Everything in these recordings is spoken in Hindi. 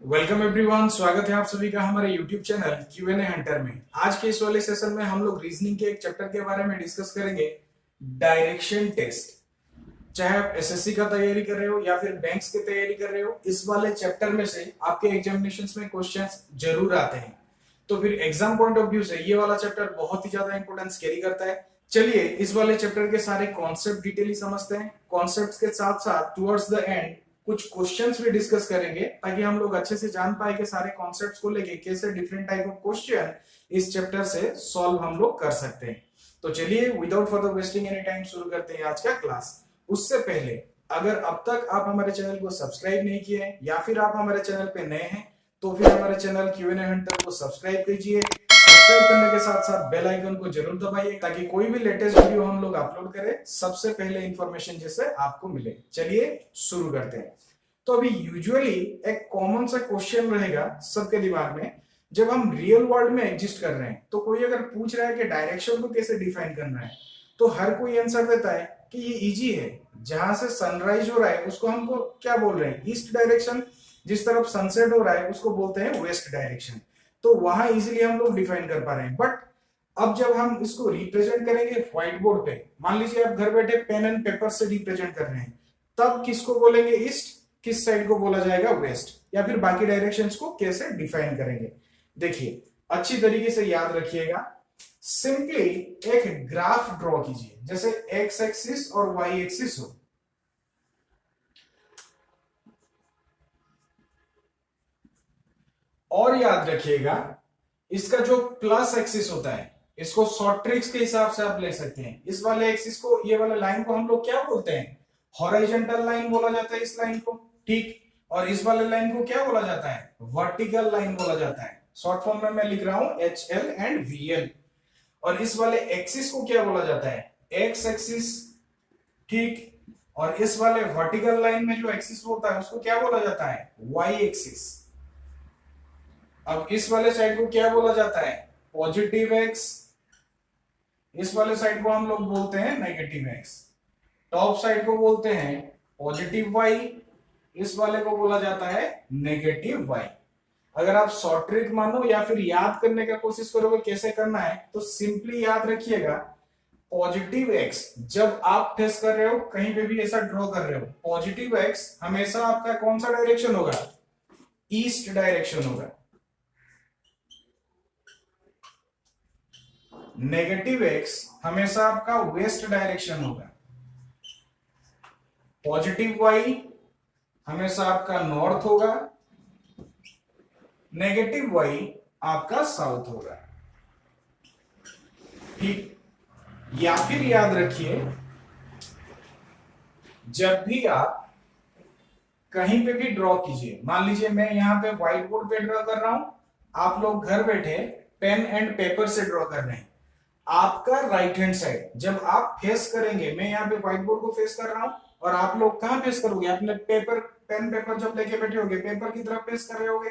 वेलकम एवरीवन, स्वागत है आप सभी का हमारे यूट्यूब चैनल क्यूएनए हंटर में। आज के इस वाले सेशन में हम लोग रीजनिंग के एक चैप्टर के बारे में डिस्कस करेंगे, डायरेक्शन टेस्ट। चाहे आप एसएससी का तैयारी कर रहे हो या फिर बैंक्स की तैयारी कर रहे हो, इस वाले चैप्टर में से आपके एग्जामिनेशंस में क्वेश्चंस जरूर आते हैं। तो फिर एग्जाम पॉइंट ऑफ व्यू से ये वाला चैप्टर बहुत ही ज्यादा इंपॉर्टेंस कैरी करता है। चलिए इस वाले चैप्टर के सारे कॉन्सेप्ट डिटेली समझते हैं। कॉन्सेप्ट्स के साथ साथ टुवर्ड्स द एंड कुछ क्वेश्चंस भी डिस्कस करेंगे, ताकि हम लोग अच्छे से जान पाए कि सारे कॉन्सेप्ट्स को लेके कैसे डिफरेंट टाइप ऑफ क्वेश्चन इस चैप्टर से सॉल्व हम लोग कर सकते हैं। तो चलिए without further wasting any time शुरू करते हैं आज का क्लास। उससे पहले अगर अब तक आप हमारे चैनल को सब्सक्राइब नहीं किए हैं या फिर आप हमारे चैनल पे नए हैं, तो फिर हमारे चैनल क्यूएनए हंटर को सब्सक्राइब कीजिए। सब्सक्राइब करने के साथ साथ बेल आइकन को जरूर दबाइए, ताकि कोई भी लेटेस्ट वीडियो हम लोग अपलोड करें सबसे पहले इंफॉर्मेशन जैसे आपको मिले। चलिए शुरू करते हैं। तो अभी यूजुअली एक कॉमन सा क्वेश्चन रहेगा सबके दिमाग में, जब हम रियल वर्ल्ड में एग्जिस्ट कर रहे हैं तो कोई अगर पूछ रहा है कि डायरेक्शन को कैसे डिफाइन करना है, तो हर कोई आंसर देता है कि ये इजी है। जहां से सनराइज हो रहा है उसको हमको क्या बोल रहे हैं, ईस्ट डायरेक्शन। जिस तरफ सनसेट हो रहा है उसको बोलते हैं वेस्ट डायरेक्शन। तो वहां इजीली हम लोग डिफाइन कर पा रहे हैं। बट अब जब हम इसको रिप्रेजेंट करेंगे व्हाइट बोर्ड पे, मान लीजिए आप घर बैठे पेन एंड पेपर से रिप्रेजेंट कर रहे हैं, तब किसको बोलेंगे ईस्ट, किस साइड को बोला जाएगा वेस्ट, या फिर बाकी डायरेक्शंस को कैसे डिफाइन करेंगे। देखिए अच्छी तरीके से याद रखिएगा। सिंपली एक ग्राफ ड्रॉ कीजिए, जैसे एक्स एक्सिस और वाई एक्सिस हो। और याद रखिएगा, इसका जो प्लस एक्सिस होता है इसको शॉर्ट ट्रिक्स के हिसाब से आप ले सकते हैं। इस वाले एक्सिस को, ये वाले लाइन को हम लोग क्या बोलते हैं, हॉरिजॉन्टल लाइन बोला जाता है इस लाइन को, ठीक। और इस वाले लाइन को क्या बोला जाता है, वर्टिकल लाइन बोला जाता है। शॉर्ट फॉर्म में मैं लिख रहा हूं H L and V L. और इस वाले एक्सिस को क्या बोला जाता है, एक्स एक्सिस, ठीक। और इस वाले वर्टिकल लाइन में जो एक्सिस होता है उसको क्या बोला जाता है, वाई एक्सिस। अब इस वाले साइड को क्या बोला जाता है, पॉजिटिव एक्स। इस वाले साइड को हम लोग बोलते हैं नेगेटिव एक्स। टॉप साइड को बोलते हैं पॉजिटिव वाई, इस वाले को बोला जाता है नेगेटिव वाई। अगर आप शॉर्ट ट्रिक मानो या फिर याद करने का कोशिश करोगे कैसे करना है, तो सिंपली याद रखिएगा, पॉजिटिव एक्स जब आप फेस कर रहे हो, कहीं पे भी ऐसा ड्रॉ कर रहे हो, पॉजिटिव एक्स हमेशा आपका कौन सा डायरेक्शन होगा, ईस्ट डायरेक्शन होगा। नेगेटिव एक्स हमेशा आपका वेस्ट डायरेक्शन होगा। पॉजिटिव वाई हमेशा आपका नॉर्थ होगा। नेगेटिव वाई आपका साउथ होगा, ठीक। या फिर याद रखिए, जब भी आप कहीं पे भी ड्रॉ कीजिए, मान लीजिए मैं यहां पे व्हाइट बोर्ड पे ड्रॉ कर रहा हूं, आप लोग घर बैठे पेन एंड पेपर से ड्रॉ कर रहे हैं। आपका राइट हैंड साइड जब आप फेस करेंगे, मैं यहाँ पे व्हाइट बोर्ड को फेस कर रहा हूं और आप लोग कहां फेस करोगे, आपने पेपर, पेन पेपर जब लेके बैठे होगे पेपर की तरफ फेस कर रहे होगे,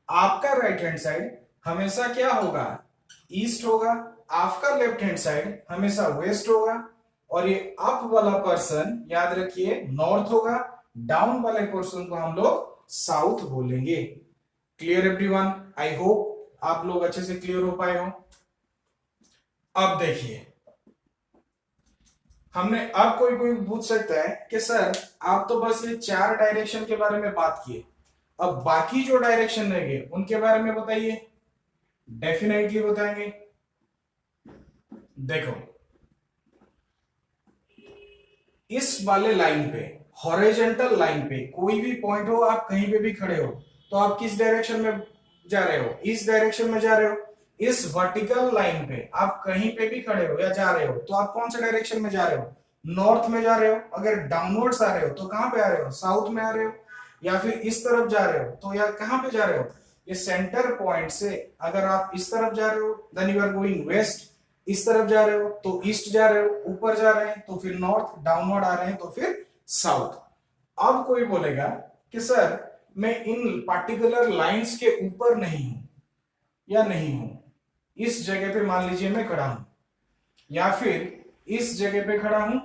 आपका राइट हैंड साइड हमेशा क्या होगा, ईस्ट होगा। आपका लेफ्ट हैंड साइड हमेशा वेस्ट होगा। और ये अप वाला पर्सन याद रखिए नॉर्थ होगा। डाउन वाले पर्सन को हम लोग साउथ बोलेंगे। Clear everyone? आई होप आप लोग अच्छे से क्लियर हो पाए हो। अब देखिए, हमने, अब कोई कोई पूछ सकता है कि सर आप तो बस ये 4 डायरेक्शन के बारे में बात किए, अब बाकी जो डायरेक्शन रहेंगे उनके बारे में बताइए। डेफिनेटली बताएंगे। देखो इस वाले लाइन पे, हॉरिजॉन्टल लाइन पे कोई भी पॉइंट हो, आप कहीं पे भी खड़े हो, तो आप किस डायरेक्शन में जा रहे हो, इस डायरेक्शन में जा रहे हो। इस वर्टिकल लाइन पे आप कहीं पे भी खड़े हो या जा रहे हो, तो आप कौन से डायरेक्शन में जा रहे हो, नॉर्थ में जा रहे हो। अगर डाउनवर्ड्स आ रहे हो तो कहां पे आ रहे हो, साउथ में आ रहे हो। या फिर इस तरफ जा रहे हो तो या कहां पे जा रहे हो, ये सेंटर पॉइंट से अगर आप इस तरफ जा रहे हो then you are going west. इस तरफ जा रहे हो तो ईस्ट जा रहे हो, ऊपर जा रहे हैं तो फिर नॉर्थ, डाउनवर्ड आ रहे हैं तो फिर साउथ। अब कोई बोलेगा कि सर मैं इन पार्टिकुलर लाइंस के ऊपर नहीं हूं या नहीं हूं, इस जगह पे मान लीजिए मैं खड़ा हूं, या फिर इस जगह पे खड़ा हूं,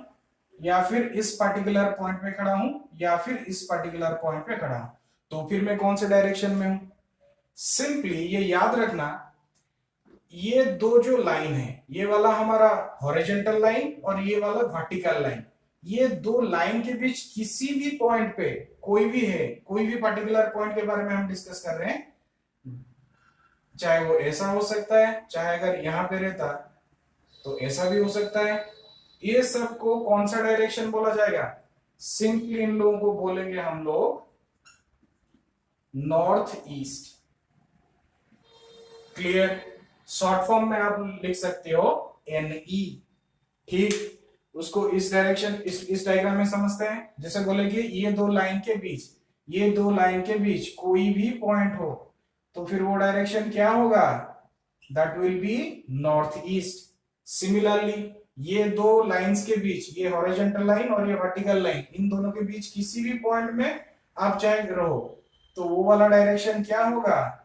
या फिर इस पार्टिकुलर पॉइंट पे खड़ा हूं, या फिर इस पार्टिकुलर पॉइंट पे खड़ा हूं, तो फिर मैं कौन से डायरेक्शन में हूं? सिंपली ये याद रखना, ये दो जो लाइन है, ये वाला हमारा हॉरिजॉन्टल लाइन और ये वाला वर्टिकल लाइन, ये दो लाइन के बीच किसी भी पॉइंट पे कोई भी है, कोई भी पर्टिकुलर पॉइंट के बारे में हम डिस्कस कर रहे हैं, चाहे वो ऐसा हो सकता है, चाहे अगर यहां पे रहता तो ऐसा भी हो सकता है। ये सब को कौन सा डायरेक्शन बोला जाएगा? सिंपली इन लोगों को बोलेंगे हम लोग north east. Clear? Short form में आप लिख सकते हो NE। ठीक, उसको इस डायरेक्शन, इस डायग्राम में समझते हैं। जैसे बोलेंगे ये दो लाइन के बीच, ये दो लाइन के बीच कोई भी पॉइंट हो तो फिर वो डायरेक्शन क्या होगा? That will be north east. Similarly ये दो लाइंस के बीच, ये हॉरिजॉन्टल लाइन और ये वर्टिकल लाइन, इन दोनों के बीच किसी भी पॉइंट में आप चाहे रहो तो वो वाला डायरेक्शन क्या होगा?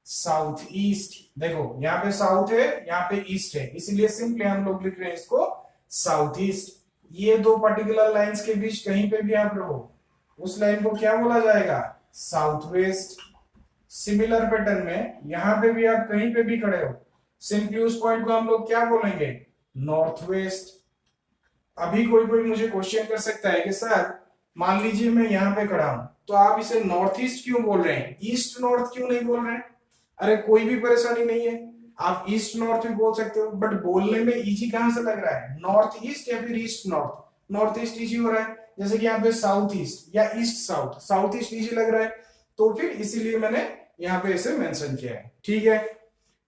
South east. देखो यहाँ पे साउथ है, यहाँ पे ईस्ट है, इसलिए सिंपली हम लोग लिख रहे हैं इसको साउथ ईस्ट। ये दो पर्टिकुलर लाइंस के बीच कहीं पे भी आप रहो, उस लाइन को क्या बोला जाएगा? South west. सिमिलर पैटर्न में यहाँ पे भी आप कहीं पे भी खड़े हो, सिंपली उस पॉइंट को हम लोग क्या बोलेंगे? North west. अभी कोई कोई मुझे क्वेश्चन कर सकता है कि सर मान लीजिए मैं यहाँ पे खड़ा हूं, तो आप इसे नॉर्थ ईस्ट क्यों बोल रहे हैं, ईस्ट नॉर्थ क्यों नहीं बोल रहे हैं? अरे कोई भी परेशानी नहीं है, आप ईस्ट नॉर्थ भी बोल सकते हो, बट बोलने में इजी कहां से लग रहा है? नॉर्थ ईस्ट या फिर east north? North east easy हो रहा है। जैसे कि यहाँ पे साउथ ईस्ट या east south, south east easy लग रहा है, तो फिर इसीलिए मैंने यहाँ पे इसे मेंशन किया है। ठीक है,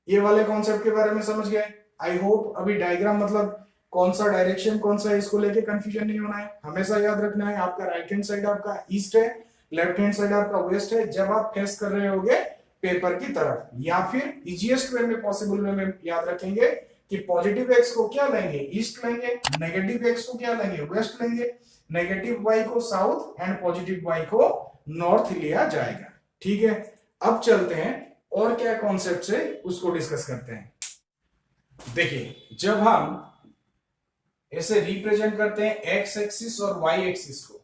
ये वाले कॉन्सेप्ट के बारे में समझ गए। आई होप अभी डायग्राम मतलब कौन सा डायरेक्शन कौन सा है इसको लेके कंफ्यूजन नहीं होना है। हमेशा याद रखना है आपका राइट हैंड साइड आपका ईस्ट है, लेफ्ट हैंड साइड आपका वेस्ट है, जब आप फेस कर रहे होगे पेपर की तरफ। या फिर इजीएस्ट वे में पॉसिबल वे में याद रखेंगे कि पॉजिटिव एक्स को क्या लेंगे? ईस्ट लेंगे, नेगेटिव एक्स को क्या लेंगे? वेस्ट लेंगे, नेगेटिव वाई को साउथ एंड पॉजिटिव वाई को नॉर्थ लिया जाएगा। ठीक है, अब चलते हैं और क्या कॉन्सेप्ट है उसको डिस्कस करते हैं। देखिए, जब हम ऐसे रिप्रेजेंट करते हैं एक्स एक्सिस और वाई एक्सिस को,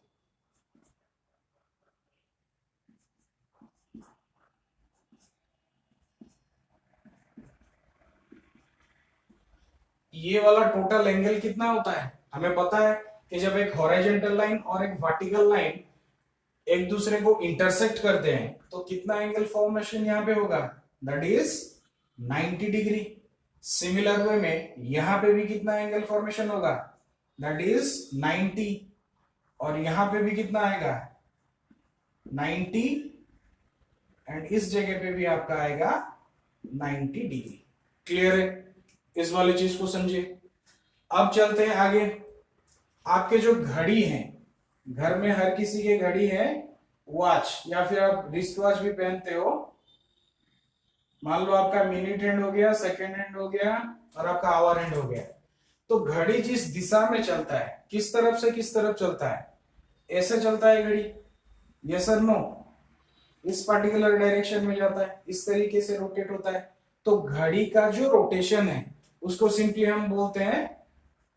ये वाला टोटल एंगल कितना होता है? हमें पता है कि जब एक हॉरिजॉन्टल लाइन और एक वर्टिकल लाइन एक दूसरे को इंटरसेक्ट करते हैं तो कितना एंगल फॉर्मेशन यहां पे होगा? That is 90 degree. Similar way में यहां पे भी कितना एंगल फॉर्मेशन होगा? That is 90। और यहां पे भी कितना आएगा? 90। एंड इस जगह पे भी आपका आएगा 90 डिग्री। क्लियर है? इस वाली चीज को समझिए। अब चलते हैं आगे। आपके जो घड़ी है, घर में हर किसी के घड़ी है, वॉच या फिर आप रिस्ट वॉच भी पहनते हो। मान लो आपका मिनट हैंड हो गया, सेकंड हैंड हो गया और आपका आवर हैंड हो गया। तो घड़ी जिस दिशा में चलता है, किस तरफ से किस तरफ चलता है? ऐसे चलता है घड़ी, यस और नो? इस पर्टिकुलर डायरेक्शन में जाता है, इस तरीके से रोटेट होता है। तो घड़ी का जो रोटेशन है उसको सिंपली हम बोलते हैं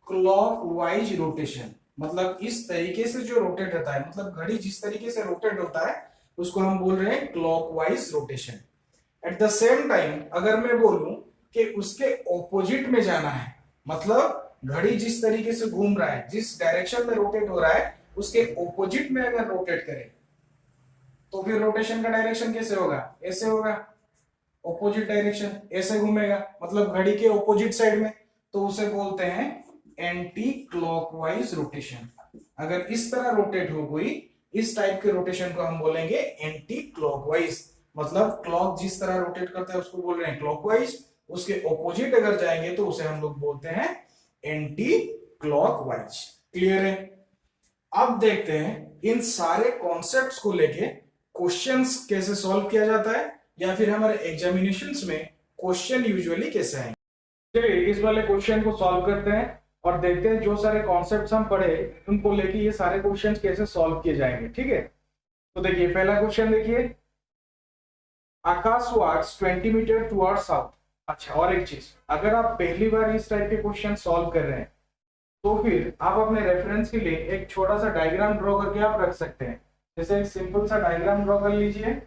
क्लॉकवाइज रोटेशन। मतलब इस तरीके से जो रोटेट होता है, मतलब घड़ी जिस तरीके से रोटेट होता है उसको हम बोल रहे हैं clockwise rotation. At the same time अगर मैं बोलूं कि उसके ऑपोजिट में जाना है, मतलब घड़ी जिस तरीके से घूम रहा है, जिस डायरेक्शन में रोटेट हो रहा है, उसके ऑपोजिट में अगर रोटेट करें तो फिर रोटेशन का डायरेक्शन कैसे होगा? ऐसे होगा, ऑपोजिट डायरेक्शन, ऐसे घूमेगा, मतलब घड़ी के ऑपोजिट साइड में, तो उसे बोलते हैं एंटी क्लॉकवाइज रोटेशन। अगर इस तरह रोटेट हो कोई, इस टाइप के रोटेशन को हम बोलेंगे एंटी क्लॉकवाइज। मतलब क्लॉक जिस तरह रोटेट करता है उसको बोल रहे हैं क्लॉकवाइज, उसके ऑपोजिट अगर जाएंगे तो उसे हम लोग बोलते हैं एंटी क्लॉकवाइज। क्लियर है? अब देखते हैं इन सारे कॉन्सेप्ट्स को लेके क्वेश्चंस कैसे सॉल्व किया जाता है, या फिर हमारे एग्जामिनेशंस में क्वेश्चन यूजुअली कैसे आएंगे। चलिए इस वाले क्वेश्चन को सॉल्व करते हैं और देखते हैं जो सारे कॉन्सेप्ट्स हम पढ़े उनको लेके ये सारे क्वेश्चंस कैसे सॉल्व किए जाएंगे। ठीक है, तो देखिए पहला क्वेश्चन देखिए, आकाश वार्ड्स 20 मीटर टुवर्ड साउथ। अच्छा, और एक चीज, अगर आप पहली बार इस टाइप के क्वेश्चन सॉल्व कर रहे हैं तो फिर आप अपने रेफरेंस के लिए एक छोटा सा डायग्राम ड्रॉ करके आप रख सकते हैं। जैसे एक सिंपल सा डायग्राम ड्रॉ कर लीजिए।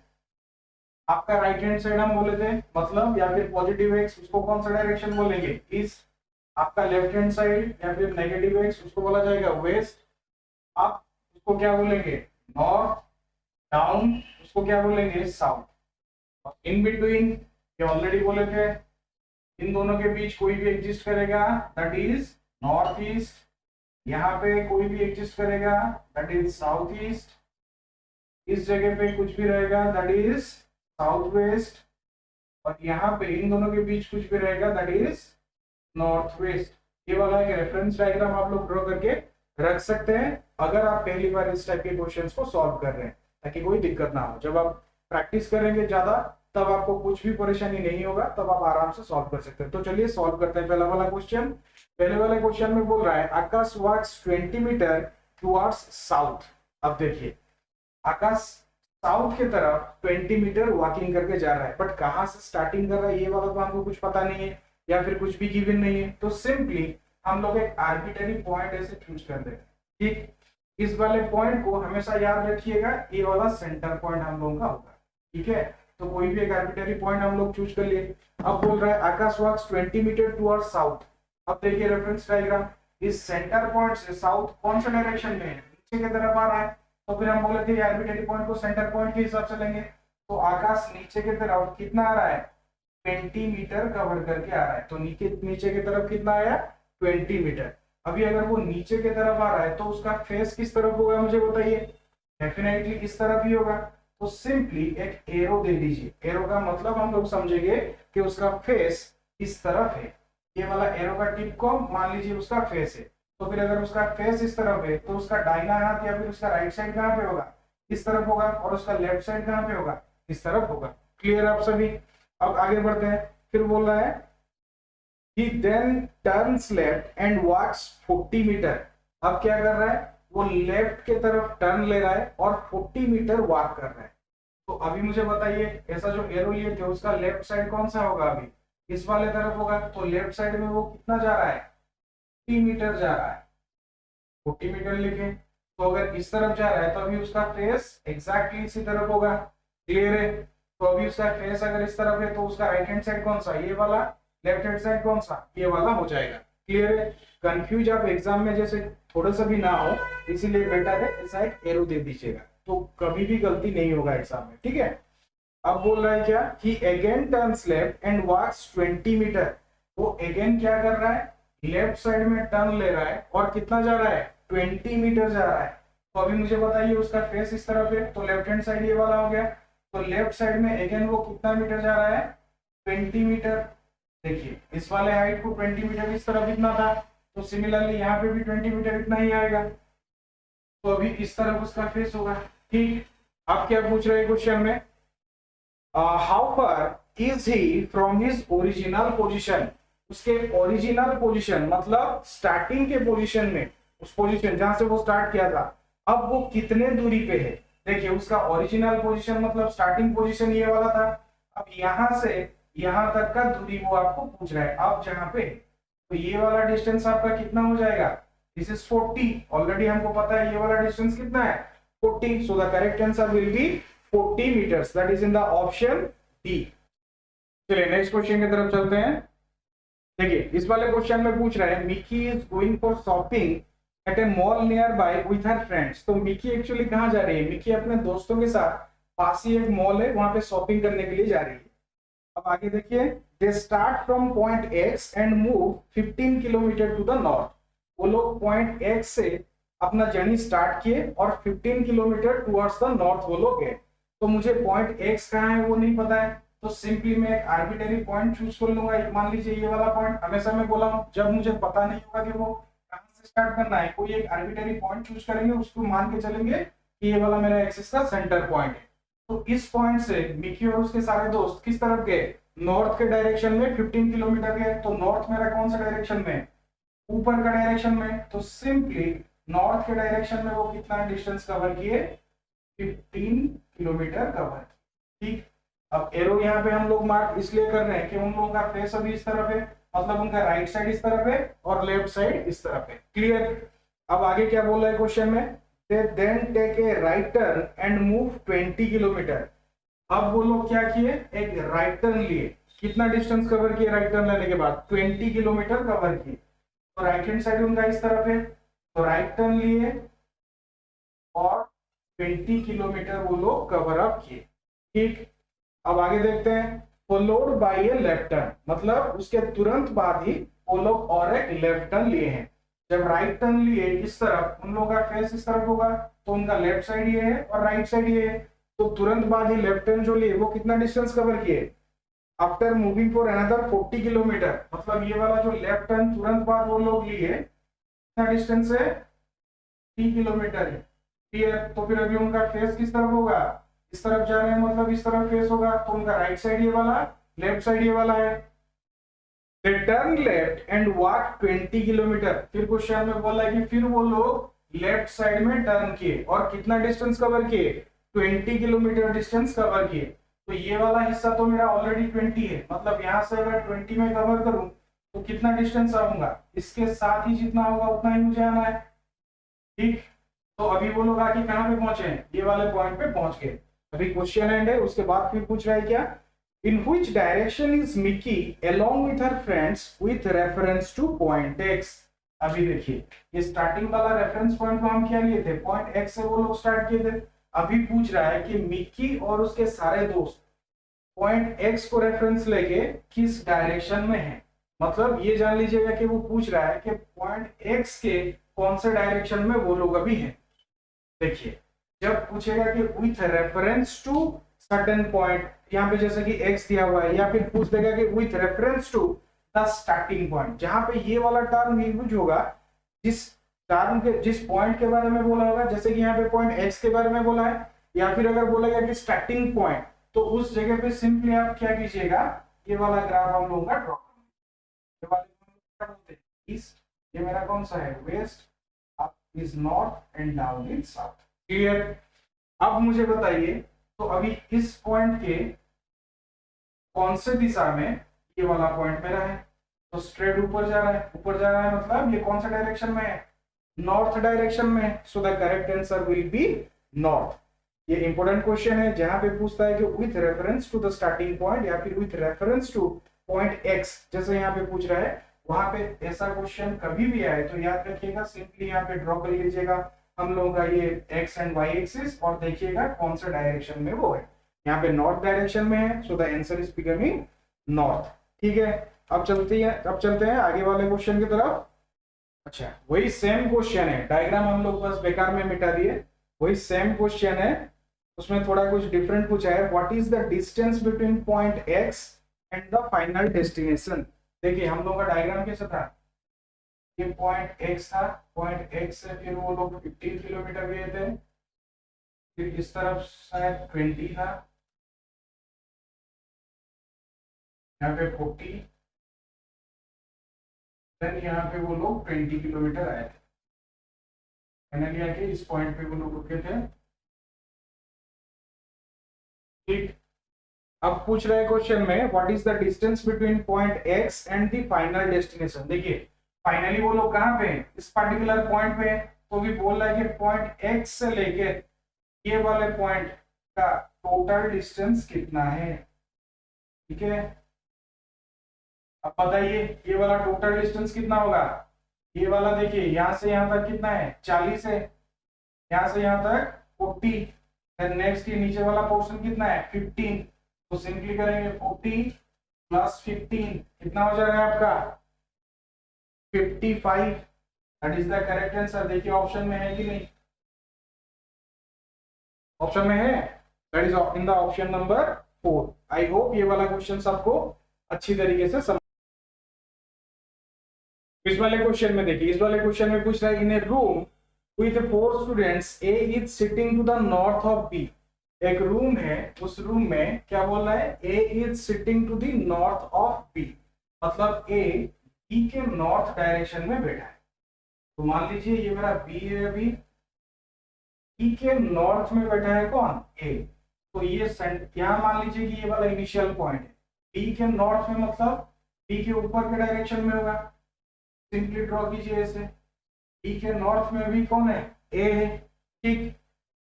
आपका राइट हैंड साइड हम बोले थे मतलब या फिर पॉजिटिव एक्स, उसको कौन सा डायरेक्शन बोलेंगे, ईस्ट। आपका लेफ्ट हैंड साइड या फिर नेगेटिव एक्स, उसको बोला जाएगा वेस्ट। आप उसको क्या बोलेंगे, नॉर्थ। डाउन उसको क्या बोलेंगे, साउथ। इन बिटवीन ये ऑलरेडी बोले थे, इन दोनों के बीच कोई भी एग्जिस्ट करेगा दैट इज नॉर्थ ईस्ट। यहाँ पे कोई भी एग्जिस्ट करेगा दैट इज साउथ ईस्ट। इस जगह पे कुछ भी रहेगा दैट इज साउथ वेस्ट। और यहाँ पे इन दोनों के बीच कुछ भी रहेगा दैट इज नॉर्थ वेस्ट। ये वाला एक रेफरेंस डायग्राम आप लोग ड्रॉ करके रख सकते हैं अगर आप पहली बार इस टाइप के क्वेश्चंस को सॉल्व कर रहे हैं, ताकि कोई दिक्कत ना हो। जब आप प्रैक्टिस करेंगे ज्यादा तब आपको कुछ भी परेशानी नहीं होगा, तब आप आराम से सॉल्व कर सकते हैं। तो चलिए सॉल्व करते हैं पहला वाला क्वेश्चन। पहले वाले क्वेश्चन में बोल रहा है आकाश वॉक्स 20 मीटर टुवर्ड्स साउथ। अब देखिए आकाश साउथ की तरफ 20 मीटर वॉकिंग करके जा रहा है, बट कहां से स्टार्टिंग कर रहा है ये वाला तो हमको कुछ पता नहीं है या फिर कुछ भी गिवन नहीं है। तो सिंपली हम लोग एक आर्बिट्ररी पॉइंट ऐसे चूज कर देते हैं। ठीक, इस वाले पॉइंट को हमेशा याद रखिएगा, ये वाला सेंटर पॉइंट हम लोगों का होगा। ठीक है, तो कोई भी एक आर्बिट्ररी पॉइंट हम लोग चूज कर लिए। अब बोल रहा है आकाश वॉक्स 20 मीटर टुवर्ड्स साउथ। अब देखिए रेफरेंस डायग्राम, इस सेंटर पॉइंट से साउथ कौन सा डायरेक्शन में है, नीचे की तरफ आ रहा है। तो फिर हम बोले थे आर्बिट्ररी पॉइंट को सेंटर पॉइंट के हिसाब से लेंगे। तो आकाश नीचे की तरफ कितना आ रहा है, 20 मीटर कवर करके आ रहा है। तो नीचे की तरफ कितना आया, 20 मीटर। अभी अगर वो नीचे की तरफ आ रहा है तो उसका फेस किस तरफ होगा मुझे बताइए। डेफिनेटली इस तरफ ही होगा। तो सिंपली एक एरो दे दीजिए। एरो का मतलब हम लोग समझेंगे कि उसका फेस इस तरफ है। ये वाला एरो का टिप को मान लीजिए उसका फेस है। तो फिर अगर उसका फेस इस तरफ है तो उसका दाहिना हाथ या फिर उसका राइट साइड कहाँ पे होगा, इस तरफ होगा। और उसका लेफ्ट साइड कहाँ पे होगा, इस तरफ होगा। क्लियर आप सभी। अब आगे बढ़ते हैं। फिर बोल रहा है He then turns left and walks 40 metre. अब क्या कर रहा है, वो लेफ्ट के तरफ टर्न ले रहा है और 40 मीटर वॉक कर रहा है। तो अभी मुझे बताइए ऐसा जो एरो लिए थे उसका लेफ्ट साइड कौन सा होगा, अभी इस वाले तरफ होगा। तो लेफ्ट साइड में वो कितना जा रहा है, 40 मीटर जा रहा है। 40 मीटर लिखे। तो अगर इस तरफ जा रहा है तो अभी उसका फेस एग्जैक्टली इसी तरफ होगा। क्लियर है। तो अभी उसका फेस अगर इस तरफ है तो उसका राइट हैंड साइड कौन सा, ये वाला। लेफ्ट हैंड साइड कौन सा, ये वाला हो जाएगा। क्लियर है। कंफ्यूज आप एग्जाम में जैसे थोड़ा सा भी ना हो, इसीलिए बेटर है ऐसा एक एरो दे दीजिएगा, तो कभी भी गलती नहीं होगा एग्जाम में। ठीक है। अब बोल रहा है क्या, he again turns left and walks 20 metre. वो अगेन क्या कर रहा है, लेफ्ट साइड में टर्न ले रहा है और कितना जा रहा है, 20 मीटर जा रहा है। तो अभी मुझे बताइए उसका फेस इस तरफ है तो लेफ्ट हैंड साइड ये वाला हो गया। तो लेफ्ट साइड में अगेन वो कितना मीटर जा रहा है, 20 मीटर। देखिए इस वाले हाइट को 20 मीटर इस तरफ इतना था, तो सिमिलरली यहाँ पे भी 20 मीटर इतना ही आएगा। तो अभी इस तरफ उसका फेस होगा। ठीक। अब क्या पूछ रहे हैं क्वेश्चन में, how far is he from his original position. उसके ओरिजिनल पोजीशन मतलब स्टार्टिंग के पोजीशन में, उस पोजीशन जहां से वो स्टार्ट किया था, अब वो कितने दूरी पे है। देखिए उसका ओरिजिनल पोजीशन मतलब स्टार्टिंग पोजीशन ये वाला था। अब यहां से यहां तक का दूरी वो आपको पूछ रहा है। अब जहां पे तो ये वाला डिस्टेंस आपका कितना हो जाएगा, दिस इज 40। ऑलरेडी हमको पता है ये वाला डिस्टेंस कितना है, 40। सो the correct answer will B 40 meters, that is in the option D। चलिए नेक्स्ट क्वेश्चन की तरफ चलते हैं। देखिए इस वाले क्वेश्चन में पूछ रहा है Mickey is going for shopping at a mall nearby with her friends. तो मिकी एक्चुअली कहाँ जा रही है, मिकी अपने दोस्तों के साथ पास ही एक मॉल है वहां पे शॉपिंग करने के लिए जा रही है। अब आगे देखिए, they start from point X and move 15 kilometre to the north. वो लोग पॉइंट एक्स से अपना जर्नी स्टार्ट किए और 15 किलोमीटर टुवर्ड्स द नॉर्थ वो लोग गए। तो मुझे पॉइंट एक्स कहाँ है वो नहीं पता है, तो सिंपली मैं एक आर्बिट्ररी पॉइंट चूज कर लूंगा। मान लीजिए ये वाला पॉइंट, हमेशा मैं बोला हूं जब मुझे पता नहीं होगा कि वो कहां से स्टार्ट करना है, कोई एक आर्बिट्ररी पॉइंट चूज करेंगे, उसको मान के चलेंगे कि ये वाला मेरा एक्सिस का सेंटर पॉइंट है। तो इस पॉइंट से मिकी और उसके सारे दोस्त किस तरफ गए, नॉर्थ के डायरेक्शन में 15 किलोमीटर गए। तो नॉर्थ मेरा कौन सा डायरेक्शन में, ऊपर का डायरेक्शन में। तो सिंपली नॉर्थ के डायरेक्शन में वो कितना डिस्टेंस कवर किए, 15 किलोमीटर कवर। ठीक। अब एरो यहाँ पे हम लोग मार्क इसलिए कर रहे हैं कि उन लोगों का फेस अभी इस तरफ है, मतलब उनका राइट साइड इस तरफ है और लेफ्ट साइड इस तरफ है। क्लियर। अब आगे क्या बोल रहा है क्वेश्चन में, they then take a right turn and move 20 kilometre. अब वो लोग क्या किए, एक राइट टर्न लिए। कितना डिस्टेंस कवर किए राइट टर्न लेने के बाद? 20 किलोमीटर कवर किए। तो राइट हैंड साइड उनका इस तरफ है, तो राइट टर्न लिए और 20 किलोमीटर वो लोग कवर अप किए। ठीक, अब आगे देखते हैं। Followed by A left turn, मतलब उसके तुरंत बाद ही वो लोग और एक लेफ्ट टर्न लिए हैं। जब राइट टर्न लिए इस तरफ, उन लोगों का फेस इस तरफ होगा, तो उनका लेफ्ट साइड ये है और राइट साइड ये है। तो तुरंत बाद ही लेफ्ट टर्न जो लिए वो कितना डिस्टेंस कवर किए? After moving for another 40 kilometre, मतलब ये वाला जो लेफ्ट टर्न तुरंत बाद वो लोग लिए, कितना डिस्टेंस है? 3 किलोमीटर है। ठीक है, तो फिर अभी उनका फेस किस तरफ होगा? इस तरफ जा रहे हैं, मतलब इस तरफ फेस होगा, तो उनका राइट साइड ये वाला, लेफ्ट साइड ये वाला है। They turn left and walk 20 kilometre. फिर क्वेश्चन में बोला है कि फिर वो लोग लेफ्ट साइड में टर्न किए और कितना डिस्टेंस कवर किए? 20 किलोमीटर डिस्टेंस कवर किए। तो ये वाला हिस्सा तो मेरा ऑलरेडी 20 है, मतलब यहां से अगर 20 में कवर करूं तो कितना डिस्टेंस आऊंगा? इसके साथ ही जितना होगा उतना ही मुझे आना है। ठीक, तो अभी वो लोग आके कहां पे पहुंचे हैं? ये वाले पॉइंट पे पहुंच गए। अभी क्वेश्चन एंड है, उसके बाद फिर पूछ रहा है क्या? In which direction is Mickey along with her friends with reference to point X? अभी देखिए, ये स्टार्टिंग वाला रेफरेंस पॉइंट को हम क्या लिए थे? पॉइंट X से वो लोग स्टार्ट किए थे। अभी पूछ रहा है कि मिक्की और उसके सारे दोस्त पॉइंट X को रेफरेंस लेके किस डायरेक्शन में है। मतलब ये जान लीजिएगा कि वो पूछ रहा है कि पॉइंट X के कौन से डायरेक्शन में वो लोग अभी हैं। देखिए, जब पूछेगा कि with reference to certain point, यहाँ पे जैसे कि x दिया हुआ है, या फिर पूछ देगा कि with reference to the starting point, जहां पे ये वाला टर्म यूज होगा, जिस टर्म के जिस पॉइंट के बारे में बोला होगा, जैसे कि यहाँ पे पॉइंट x के बारे में बोला है, या फिर अगर बोलेगा कि स्टार्टिंग पॉइंट, तो उस जगह पे सिंपली आप क्या कीजिएगा, ये वाला ग्राफ हम लोगों का ड्रॉ करेंगे। ईस्ट, ये मेरा कौन सा है? West, up is north and down is south. Clear? अब मुझे बताइए, तो अभी इस पॉइंट के कौन से दिशा में ये वाला पॉइंट मेरा है? तो स्ट्रेट ऊपर जा रहा है। ऊपर जा रहा है मतलब ये कौन सा डायरेक्शन में है? नॉर्थ डायरेक्शन में। So the correct answer will be north. ये इंपॉर्टेंट क्वेश्चन है, जहां पे पूछता है कि with reference to the starting point या फिर with reference to point X, जैसे यहाँ पे पूछ रहा है, वहां पे ऐसा क्वेश्चन कभी भी आए तो याद रखिएगा, सिंपली यहाँ पे ड्रॉ कर लीजिएगा हम लोगों का ये एक्स एंड वाई एक्सिस, और देखिएगा कौन सा डायरेक्शन में वो है। यहाँ पे नॉर्थ डायरेक्शन में है, so the answer is becoming north. ठीक है, अब चलते हैं आगे वाले क्वेश्चन की तरफ। अच्छा, वही सेम क्वेश्चन है, डायग्राम हम लोग बस बेकार में मिटा दिए, वही सेम क्वेश्चन है, उसमें थोड़ा कुछ डिफरेंट पूछा है। What is the distance between point X and the final destination? देखिए, हम लोग का डायग्राम कैसा था? ये पॉइंट एक्स था, पॉइंट एक्स से फिर वो लोग 15 किलोमीटर गए थे, फिर इस तरफ शायद 20 था, यहाँ पे 40, देन यहाँ पे वो लोग 20 किलोमीटर आए थे। फाइनली आके इस पॉइंट पे वो लोग रुके थे। ठीक, अब पूछ रहे क्वेश्चन में what is the distance between point X and the final destination. देखिए, फाइनली वो लोग कहाँ पे हैं? इस पर्टिकुलर पॉइंट पे। तो भी बोल रहा है कि पॉइंट एक्स से लेके ये वाले पॉइंट का टोटल डिस्टेंस कितना है। ठीक है, अब बताइए ये वाला टोटल डिस्टेंस कितना होगा? ये वाला देखिए, यहां से यहां तक कितना है? 40 है, यहां से यहां तक 40, देन नेक्स्ट ये नीचे वाला पोर्शन कितना है? 15। तो सिंपली करेंगे 40 प्लस 15 कितना हो जाएगा आपका? 55। That is the correct answer. देखिए ऑप्शन में है कि नहीं? ऑप्शन में है, that is in the option number 4। I hope ये वाला क्वेश्चन आपको अच्छी तरीके से समझ। इस वाले क्वेश्चन में देखिए, इस वाले क्वेश्चन में पूछ रहा है in a room with 4 students, A is sitting to the north of B. एक रूम है, उस रूम में क्या बोल रहा है? A is sitting to the north of B, मतलब ए बी के नॉर्थ डायरेक्शन में बैठा है। तो मान लीजिए ये मेरा बी है, अभी बी के नॉर्थ में बैठा है कौन? ए। तो ये यहाँ मान लीजिए कि ये वाला इनिशियल पॉइंट है, बी के नॉर्थ में, मतलब बी के ऊपर के डायरेक्शन में होगा। सिंपली ड्रॉ कीजिए ऐसे, बी के नॉर्थ में भी कौन है? ए है, ठीक।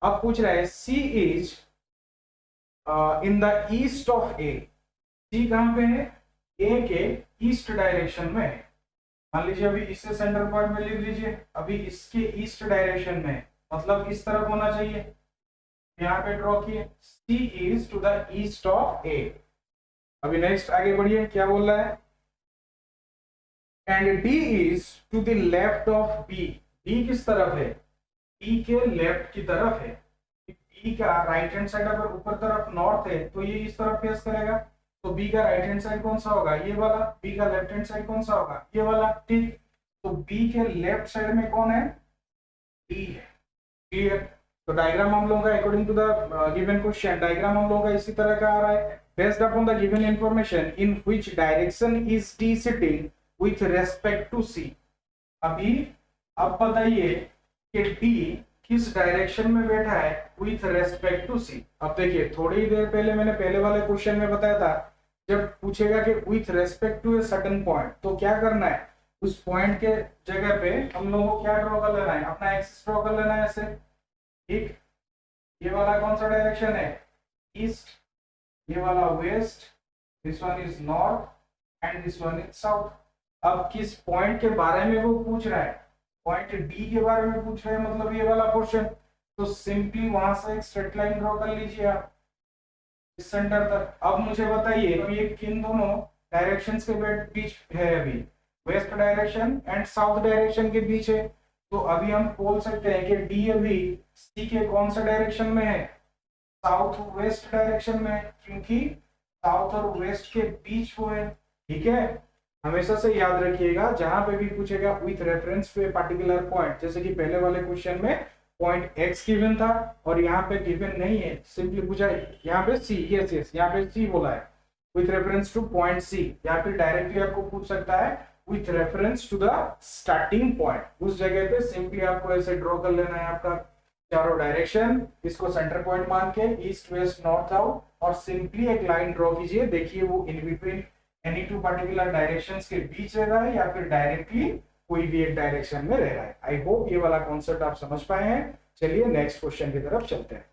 अब पूछ रहा है C is in the east of A. C कहां पे है? ए के ईस्ट डायरेक्शन में है। मान लीजिए अभी इससे सेंटर पॉइंट में लिख लीजिए, अभी इसके ईस्ट डायरेक्शन में, मतलब इस तरफ होना चाहिए। यहाँ पे ड्रॉ किए, C is to the east of A. अभी नेक्स्ट आगे बढ़िए, क्या बोल रहा है? And D is to the left of B. D किस तरफ है? बी के लेफ्ट की तरफ है। बी का राइट हैंड साइड अगर ऊपर तरफ नॉर्थ है तो ये इस तरफ फेस करेगा, तो बी का राइट हैंड साइड कौन सा होगा? ये वाला। बी का लेफ्ट हैंड साइड कौन सा होगा? ये वाला। ठीक, तो बी के लेफ्ट साइड में कौन है? डी है। क्लियर? तो डायग्राम हम लोगों का according to the given question, diagram हम लोगों का इसी तरह का आ रहा है। Based upon the given information in which direction is D sitting with respect to C. अभी अब बताइए कि डी किस डायरेक्शन में बैठा है विथ रेस्पेक्ट टू सी। अब देखिए, थोड़ी देर पहले मैंने पहले वाले क्वेश्चन में बताया था, जब पूछेगा कि with respect to a certain point, तो क्या करना है? उस पॉइंट के जगह पे हम लोगों को क्या ड्रॉ कर लेना है? अपना एक्सिस ड्रॉ कर लेना है ऐसे। ठीक, ये वाला कौन सा डायरेक्शन है? ईस्ट, ये वाला west, this one is north and this one is south. अब किस पॉइंट के बारे में वो पूछ रहा है? पॉइंट डी के बारे में पूछ रहे हैं, मतलब ये वाला पोर्शन। तो सिंपली वहां से एक स्ट्रेट लाइन ड्रॉ कर लीजिए आप इस सेंटर तक। अब मुझे बताइए, अब ये किन दोनों डायरेक्शंस के बीच है? अभी west direction and south direction के बीच है। तो अभी हम बोल सकते हैं कि डी अभी सी के कौन सा डायरेक्शन में है? साउथ वेस्ट डायरेक्शन में, क्योंकि साउथ और वेस्ट के बीच वो है। ठीक है, हमेशा से याद रखिएगा, जहां पे भी पूछेगा with reference to a particular point, जैसे कि पहले वाले क्वेश्चन में पॉइंट एक्स गिवन था और यहाँ पे गिवन नहीं है, सिंपली पूछा यहाँ पे सी। यस यस, यहाँ पे सी बोला है with reference to point C, या फिर डायरेक्टली आपको पूछ सकता है with reference to the starting point. उस जगह पे सिंपली आपको ऐसे ड्रॉ कर लेना है आपका चारों डायरेक्शन, इसको सेंटर पॉइंट मान के ईस्ट वेस्ट नॉर्थ साउथ, और सिंपली एक लाइन ड्रॉ कीजिए। देखिए वो in between any two particular directions के बीच रह रहा है या फिर डायरेक्टली कोई भी एक डायरेक्शन में रह रहा है। आई होप ये वाला कॉन्सेप्ट आप समझ पाए हैं। चलिए नेक्स्ट क्वेश्चन की तरफ चलते हैं।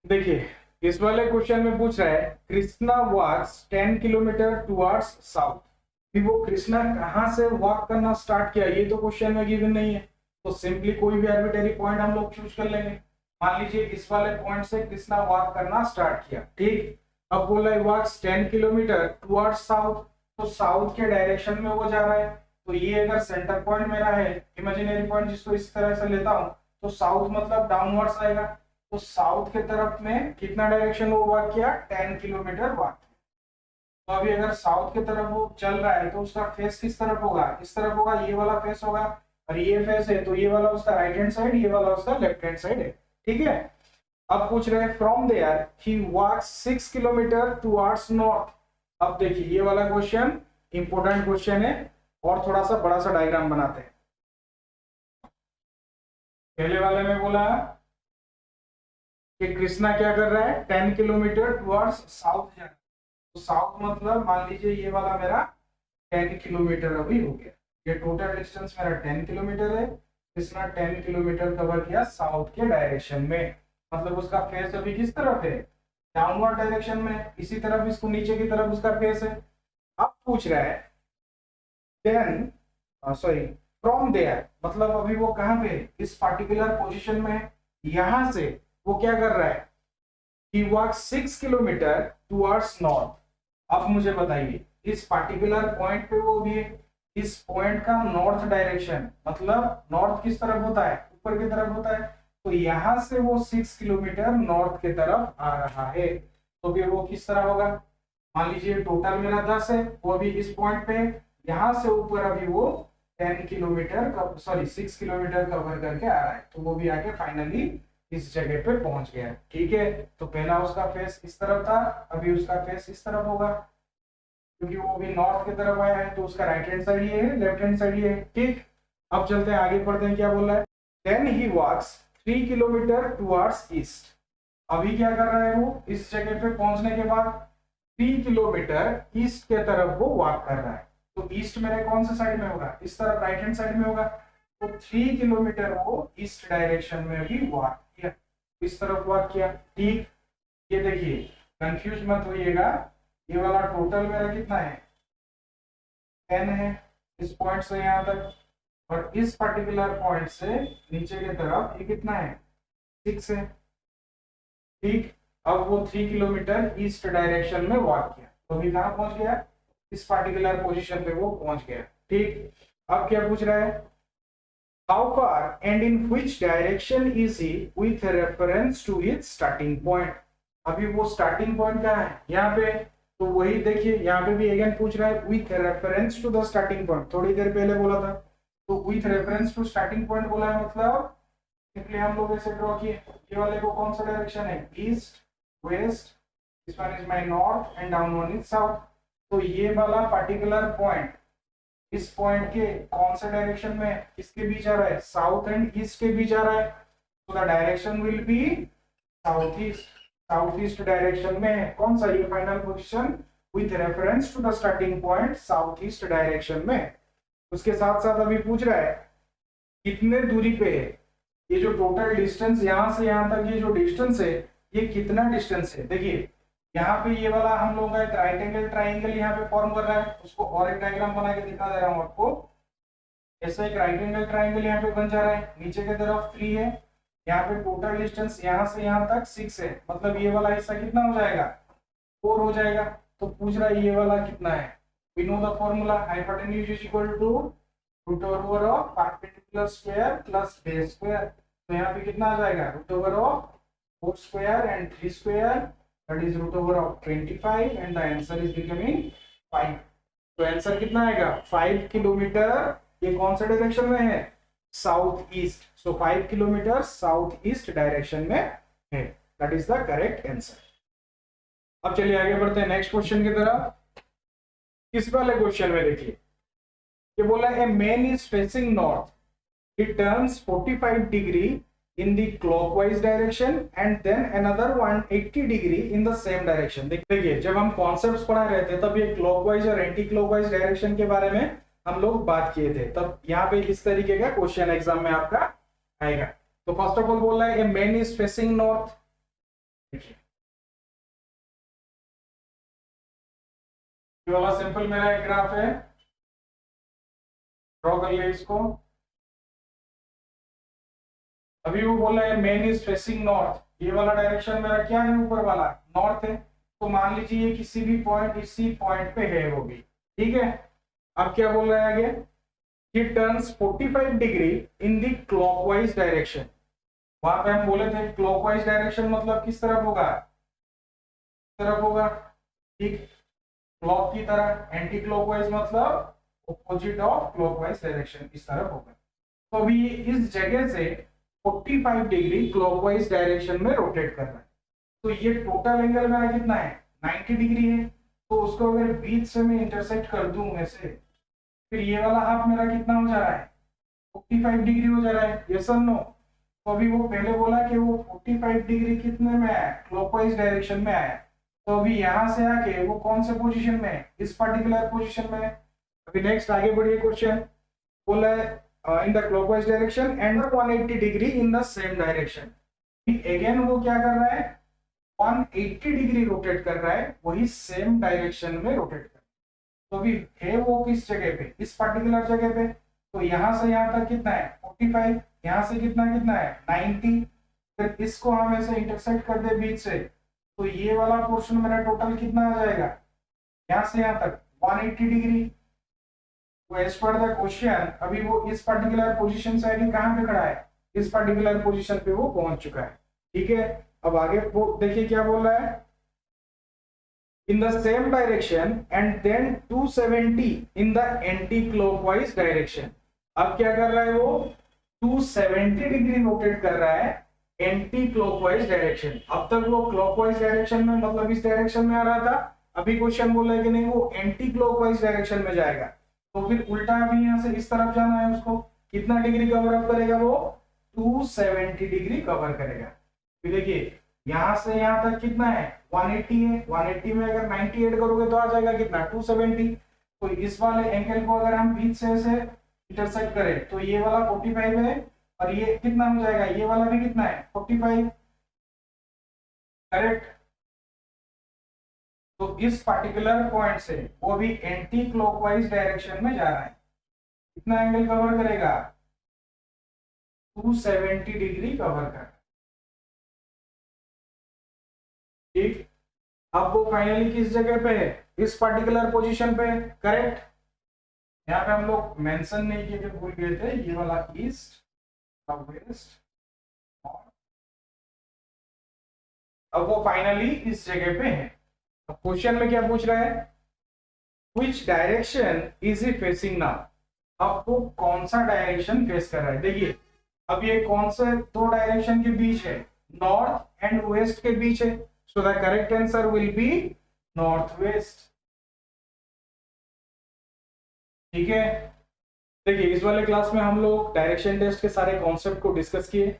देखिए, इस वाले क्वेश्चन में पूछ रहा है कृष्णा वॉक्स 10 किलोमीटर टुवर्ड्स साउथ। वो कृष्णा कहां से वॉक करना स्टार्ट किया, ये तो क्वेश्चन में गिवन नहीं है, तो सिंपली कोई भी आर्बिट्रेरी पॉइंट हम लोग चूज कर लेंगे। मान लीजिए इस वाले पॉइंट से कृष्णा वॉक करना स्टार्ट किया। ठीक, अब बोला है वॉक्स 10 किलोमीटर टुवर्ड्स साउथ, तो साउथ के डायरेक्शन में वो जा रहा है। तो ये अगर सेंटर पॉइंट मेरा है, इमेजिनरी पॉइंट जिसको इस तरह से लेता हूं, तो साउथ मतलब डाउनवर्ड्स आएगा। तो साउथ के तरफ में कितना डायरेक्शन वो वॉक किया? 10 किलोमीटर वॉक। तो अभी अगर साउथ की तरफ वो चल रहा है तो उसका फेस किस तरफ होगा? इस तरफ होगा, ये वाला फेस होगा। और ये फेस है तो ये वाला उसका राइट हैंड साइड, ये वाला उसका लेफ्ट हैंड साइड है। ठीक है, अब पूछ रहे हैं from there he walks 6 kilometre towards north. अब देखिए ये वाला क्वेश्चन इंपोर्टेंट क्वेश्चन है, और थोड़ा सा बड़ा सा डायग्राम बनाते हैं। पहले वाले में बोला कि कृष्णा क्या कर रहा है? 10 किलोमीटर टुवर्ड्स साउथ जा रहा है। तो साउथ मतलब मान लीजिए ये वाला मेरा 10 किलोमीटर अभी हो गया। ये टोटल डिस्टेंस मेरा 10 किलोमीटर है। कृष्णा 10 किलोमीटर कवर किया साउथ के डायरेक्शन में, मतलब उसका फेस अभी किस तरफ है? डाउनवर्ड डायरेक्शन में। इसी तरफ इसको नीचे की तरफ उसका फेस है। अब पूछ रहा है देन फ्रॉम देयर, मतलब अभी वो कहां पे है? इस पार्टिकुलर पोजीशन में है। यहां से वो क्या कर रहा है? He walks 6 kilometre towards north. अब मुझे बताइए इस पार्टिकुलर पॉइंट पे वो भी है, इस पॉइंट का नॉर्थ डायरेक्शन, मतलब नॉर्थ किस तरफ होता है? ऊपर की तरफ होता है। तो यहां से वो 6 किलोमीटर नॉर्थ की तरफ आ रहा है। तो फिर वो किस तरह होगा? मान लीजिए टोटल मेरा 10 है, वो अभी इस पॉइंट पे, यहां से ऊपर अभी वो 6 किलोमीटर कवर करके आ रहा है। तो वो भी आके फाइनली इस जगह पे पहुंच गया। ठीक है, तो पहला उसका फेस इस तरफ था, अभी उसका फेस इस तरफ होगा, क्योंकि वो भी नॉर्थ की तरफ आया है। तो उसका राइट हैंड साइड ये है, लेफ्ट हैंड साइड ये है। ठीक, अब चलते हैं आगे, पढ़ते हैं क्या बोल रहा है। Then he walks 3 kilometre towards east. अभी क्या कर रहा है वो? इस जगह पे पहुंचने के बाद 3 किलोमीटर ईस्ट के तरफ वो वॉक कर रहा है। तो ईस्ट मेरे कौन से साइड में होगा? इस तरफ राइट हैंड साइड में होगा। तो 3 किलोमीटर वो ईस्ट डायरेक्शन में भी वॉक किया, इस तरफ वॉक किया। ठीक, ये देखिए कंफ्यूज मत होइएगा, ये वाला टोटल मेरा कितना है 10 है इस पॉइंट से यहाँ तक, और इस पर्टिकुलर पॉइंट से नीचे की तरफ ये कितना है 6 है। ठीक, अब वो 3 किलोमीटर ईस्ट डायरेक्शन में वॉक किया, तो अभी कहाँ पहुंच गया, इस पर्टिकुलर पोजीशन पे वो पहुंच गया। ठीक, अब क्या पूछ रहा है, how far and in which direction is he with reference to his starting point. अभी वो स्टार्टिंग पॉइंट कहाँ है यहाँ पे, तो वही देखिए यहाँ पे भी अगेन पूछ रहा है with reference to the starting point, थोड़ी देर पहले बोला था, तो with reference to starting point बोला है, मतलब सिंपली हम लोग ऐसे ड्रॉ किए, ये वाले को कौन सा डायरेक्शन है east west, this one is my north and down one is south, तो ये वाला पर्टिकुलर पॉइंट इस पॉइंट के कौन से डायरेक्शन में इसके बीच आ रहा है, साउथ एंड ईस्ट के बीच आ रहा है, तो the direction will be south east, south east direction में कौन सा, ये final position with reference to the starting point south east direction में। उसके साथ साथ अभी पूछ रहा है कितने दूरी पे है, ये जो टोटल डिस्टेंस यहाँ से यहाँ तक ये जो डिस्टेंस है ये कितना डिस्टेंस है। देखिए यहाँ पे ये वाला हम लोगों का एक राइट एंगल ट्राइंगल यहाँ पे फॉर्म कर रहा है, उसको और एक डायग्राम बना के दिखा दे रहा हूँ आपको। ऐसा एक राइट एंगल ट्राइंगल यहाँ पे बन जा रहा है, नीचे की तरफ 3 है, यहाँ पे टोटल डिस्टेंस यहाँ से यहाँ तक 6 है, मतलब ये वाला हिस्सा कितना हो जाएगा 4 हो जाएगा। तो पूछ रहा है ये वाला कितना है, we know the formula hypotenuse is equal to root over of perpendicular square plus base square, तो यहाँ पे कितना आ जाएगा root over of 4 square and 3 square, that is root over of 25 and the answer is becoming 5। तो आंसर कितना आएगा 5 किलोमीटर, ये कौन सा डायरेक्शन में है साउथ ईस्ट, सो 5 किलोमीटर साउथ ईस्ट डायरेक्शन में है, that is the correct answer. अब चलिए आगे बढ़ते हैं नेक्स्ट क्वेश्चन की तरफ। किस वाले क्वेश्चन में देखिए ये बोला है man is facing north, he turns 45 degree in the clockwise direction and then another 180 degree in the same direction। देखिए जब हम कॉन्सेप्ट्स पढ़ा रहे थे तब ये क्लॉकवाइज और एंटी क्लॉकवाइज डायरेक्शन के बारे में हम लोग बात किए थे, तब यहाँ पे इस तरीके का क्वेश्चन एग्जाम में आपका आएगा। तो फर्स्ट ऑफ ऑल बोल रहा है a man is facing north, देखिए ये वाला सिंपल मेरा एक ग्राफ है, ड्रॉ कर लिया इसको। अभी वो बोला है मैन इज फेसिंग नॉर्थ, ये वाला डायरेक्शन मेरा क्या है ऊपर वाला नॉर्थ है, तो मान लीजिए ये किसी भी पॉइंट इसी पॉइंट पे है वो भी, ठीक है। अब क्या बोल रहा है आगे, he turns 45 degree in the clockwise direction, वहां पे हम बोले थे क्लॉकवाइज डायरेक्शन मतलब किस तरफ होगा, तरफ होगा, ठीक, क्लॉक की तरह, एंटी क्लॉकवाइज मतलब ऑपोजिट ऑफ क्लॉकवाइज डायरेक्शन, इस तरफ होगा। तो अभी इस जगह से 45 डिग्री क्लॉकवाइज डायरेक्शन में रोटेट कर रहा है, तो ये टोटल एंगल मेरा कितना है 90 डिग्री है, तो उसको अगर बीच से मैं इंटरसेक्ट कर दूं ऐसे, फिर ये वाला हाफ मेरा कितना हो जा रहा है 45 डिग्री हो जा रहा है, यस और नो। तो अभी वो पहले बोला कि वो 45 डिग्री कितने में आया क्लॉकवाइज डायरेक्शन में आया, तो अभी यहां से आके वो कौन से पोजीशन में है इस पर्टिकुलर पोजीशन में। अभी नेक्स्ट आगे बढ़िए क्वेश्चन बोला है in the clockwise direction and 180 degree in the same direction। again वो क्या कर रहा है 180 डिग्री रोटेट कर रहा है, वही सेम डायरेक्शन में रोटेट कर रहा है। तो अभी है वो किस जगह पे इस पर्टिकुलर जगह पे, तो यहां से यहां तक कितना है 45, यहां से कितना कितना है 90, फिर इसको हम ऐसे इंटरसेक्ट कर दे बीच से, तो ये वाला पोर्शन मेरा टोटल कितना आ जाएगा यहां से यहां तक 180 डिग्री। तो एज पर द क्वेश्चन अभी वो इस पर्टिकुलर पोजीशन से आगे कहां पे खड़ा है, इस पर्टिकुलर पोजीशन पे वो पहुंच चुका है, ठीक है। अब आगे वो देखिए क्या बोल रहा है, in the same direction and then 270 in the anticlockwise direction. अब क्या कर रहा है वो 270 डिग्री रोटेट कर रहा है एंटी क्लॉकवाइज डायरेक्शन। अब तक वो क्लॉकवाइज डायरेक्शन में मतलब इस डायरेक्शन में आ रहा था, अभी क्वेश्चन बोल रहा है कि नहीं वो एंटी क्लॉकवाइज डायरेक्शन में जाएगा, तो फिर उल्टा अभी यहाँ से इस तरफ जाना है, उसको कितना डिग्री कवर अप करेगा वो 270 डिग्री कवर करेगा। फिर देखिए यहाँ से यहाँ तक कितना है 180 है, 180 में अगर 90 ऐड करोगे तो आ जाएगा कितना 270। तो इस वाले एंगल को अगर हम बीच से ऐसे इंटरसेक्ट करे तो ये वाला 45 है और ये कितना हो जाएगा, ये वाला भी कितना है 45, करेक्ट। तो इस पर्टिकुलर पॉइंट से वो भी एंटी क्लॉकवाइज डायरेक्शन में जा रहा है, कितना एंगल कवर करेगा, 270 डिग्री कवर कर, ठीक। अब वो फाइनली किस जगह पे है, इस पर्टिकुलर पोजीशन पे, करेक्ट। यहाँ पे हम लोग मेंशन नहीं किए थे, भूल गए थे, ये वाला ईस्ट वेस्ट। अब वो फाइनली इस जगह पे है। अब क्वेश्चन में क्या पूछ रहा है, which direction is he facing now, आपको कौन सा डायरेक्शन फेस कर रहा है। देखिए अब ये कौन से दो डायरेक्शन के बीच है, नॉर्थ एंड वेस्ट के बीच है, सो the correct answer will be north west, ठीक है। देखिए इस वाले क्लास में हम लोग डायरेक्शन टेस्ट के सारे कॉन्सेप्ट को डिस्कस किए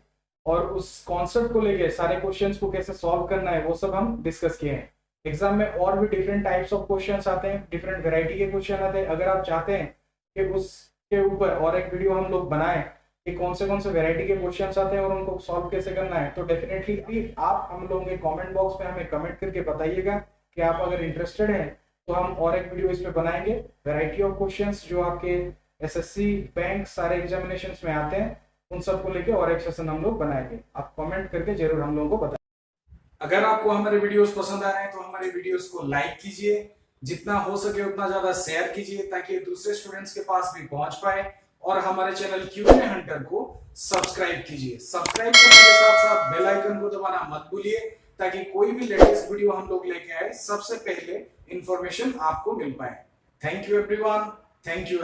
और उस कॉन्सेप्ट को लेके सारे क्वेश्चंस को कैसे सॉल्व करना है वो सब हम डिस्कस किए हैं। एग्जाम में और भी डिफरेंट टाइप्स ऑफ क्वेश्चंस आते हैं, डिफरेंट वैरायटी के क्वेश्चन आते हैं। अगर आप चाहते हैं कि उसके ऊपर और एक वीडियो हम लोग बनाएं कि कौन से वैरायटी के क्वेश्चंस आते हैं और उनको सॉल्व कैसे करना है, तो डेफिनेटली आप हम लोगों के कमेंट बॉक्स में हमें कमेंट करके बताइएगा कि आप अगर इंटरेस्टेड हैं तो हम और एक वीडियो इसमें बनाएंगे। वैरायटी ऑफ क्वेश्चंस जो आपके एसएससी बैंक सारे एग्जामिनेशंस में आते हैं उन सबको लेके और एक सेशन हम लोग बनाएंगे। आप कमेंट करके जरूर हम लोगों को बताएं। अगर आपको हमारे वीडियोस पसंद आ रहे हैं तो हमारे वीडियोस को लाइक कीजिए, जितना हो सके उतना ज्यादा शेयर कीजिए ताकि दूसरे स्टूडेंट्स के पास भी पहुंच पाए, और हमारे चैनल क्यूएनए हंटर को सब्सक्राइब कीजिए। सब्सक्राइब करने के साथ साथ बेल आइकन को दबाना मत भूलिए ताकि कोई भी लेटेस्ट वीडियो हम लोग लेके आए सबसे पहले इंफॉर्मेशन आपको मिल पाए। Thank you everyone, thank you.